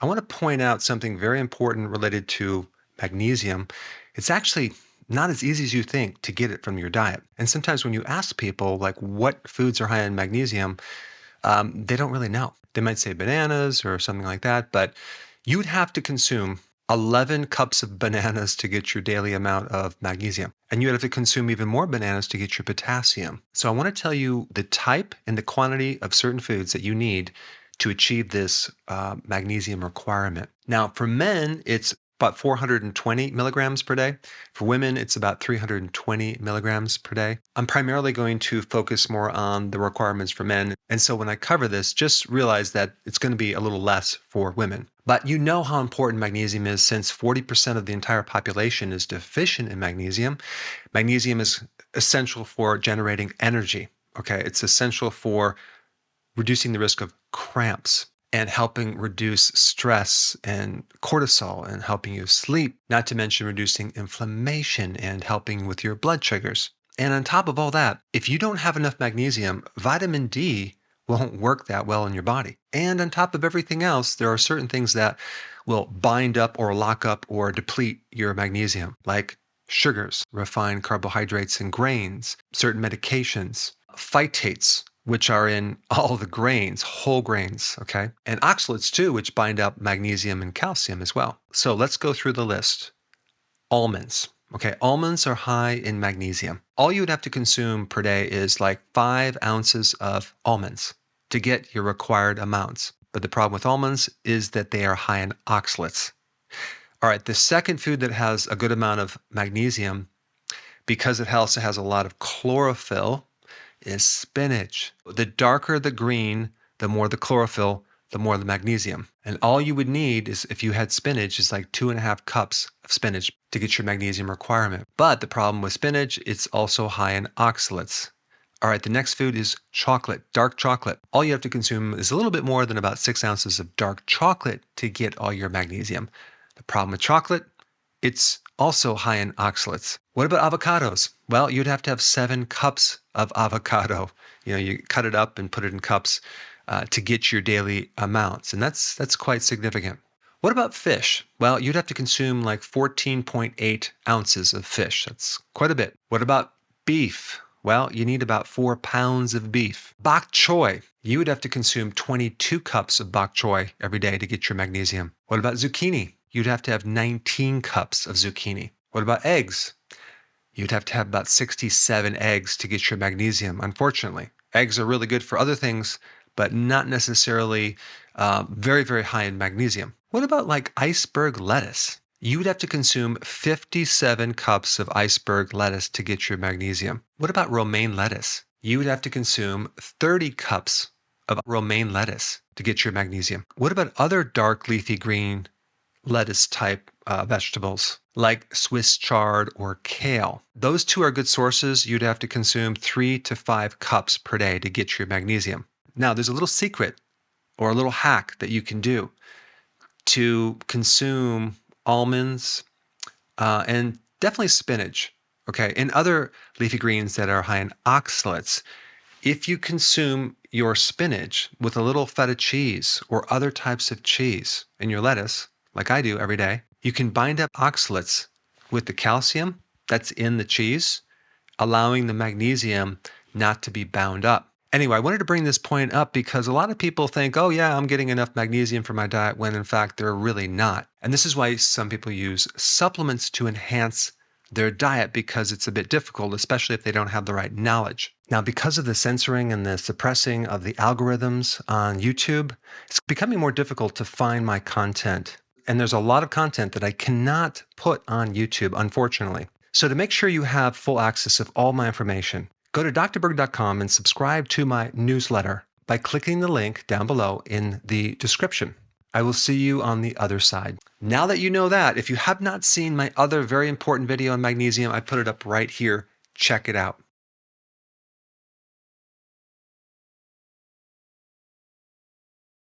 I want to point out something very important related to magnesium. It's actually not as easy as you think to get it from your diet. And sometimes when you ask people, like, what foods are high in magnesium, they don't really know. They might say bananas or something like that, but you'd have to consume 11 cups of bananas to get your daily amount of magnesium. And you'd have to consume even more bananas to get your potassium. So I want to tell you the type and the quantity of certain foods that you need to achieve this magnesium requirement. Now, for men, it's about 420 milligrams per day. For women, it's about 320 milligrams per day. I'm primarily going to focus more on the requirements for men. And so when I cover this, just realize that it's going to be a little less for women. But you know how important magnesium is since 40% of the entire population is deficient in magnesium. Magnesium is essential for generating energy. Okay, it's essential for reducing the risk of cramps and helping reduce stress and cortisol and helping you sleep, not to mention reducing inflammation and helping with your blood sugars. And on top of all that, if you don't have enough magnesium, vitamin D won't work that well in your body. And on top of everything else, there are certain things that will bind up or lock up or deplete your magnesium, like sugars, refined carbohydrates and grains, certain medications, phytates, which are in all the grains, whole grains, okay? And oxalates too, which bind up magnesium and calcium as well. So let's go through the list. Almonds. Okay, almonds are high in magnesium. All you would have to consume per day is like 5 ounces of almonds to get your required amounts. But the problem with almonds is that they are high in oxalates. All right, the second food that has a good amount of magnesium, because it also has a lot of chlorophyll, is spinach. The darker the green, the more the chlorophyll, the more the magnesium. And all you would need is, if you had spinach, is like 2.5 cups of spinach to get your magnesium requirement. But the problem with spinach, it's also high in oxalates. All right, the next food is chocolate, dark chocolate. All you have to consume is a little bit more than about 6 ounces of dark chocolate to get all your magnesium. The problem with chocolate, it's also high in oxalates. What about avocados? Well, you'd have to have 7 cups of avocado. You cut it up and put it in cups to get your daily amounts. And that's quite significant. What about fish? Well, you'd have to consume like 14.8 ounces of fish. That's quite a bit. What about beef? Well, you need about 4 pounds of beef. Bok choy. You would have to consume 22 cups of bok choy every day to get your magnesium. What about zucchini? You'd have to have 19 cups of zucchini. What about eggs? You'd have to have about 67 eggs to get your magnesium, unfortunately. Eggs are really good for other things, but not necessarily very, very high in magnesium. What about like iceberg lettuce? You would have to consume 57 cups of iceberg lettuce to get your magnesium. What about romaine lettuce? You would have to consume 30 cups of romaine lettuce to get your magnesium. What about other dark leafy green lettuce type vegetables like Swiss chard or kale? Those two are good sources. You'd have to consume 3 to 5 cups per day to get your magnesium. Now, there's a little secret or a little hack that you can do to consume almonds and definitely spinach, okay, and other leafy greens that are high in oxalates. If you consume your spinach with a little feta cheese or other types of cheese in your lettuce, like I do every day, you can bind up oxalates with the calcium that's in the cheese, allowing the magnesium not to be bound up. Anyway, I wanted to bring this point up because a lot of people think, oh yeah, I'm getting enough magnesium for my diet, when in fact they're really not. And this is why some people use supplements to enhance their diet, because it's a bit difficult, especially if they don't have the right knowledge. Now, because of the censoring and the suppressing of the algorithms on YouTube, it's becoming more difficult to find my content. And there's a lot of content that I cannot put on YouTube, unfortunately. So to make sure you have full access of all my information, go to drberg.com and subscribe to my newsletter by clicking the link down below in the description. I will see you on the other side. Now that you know that, if you have not seen my other very important video on magnesium, I put it up right here. Check it out.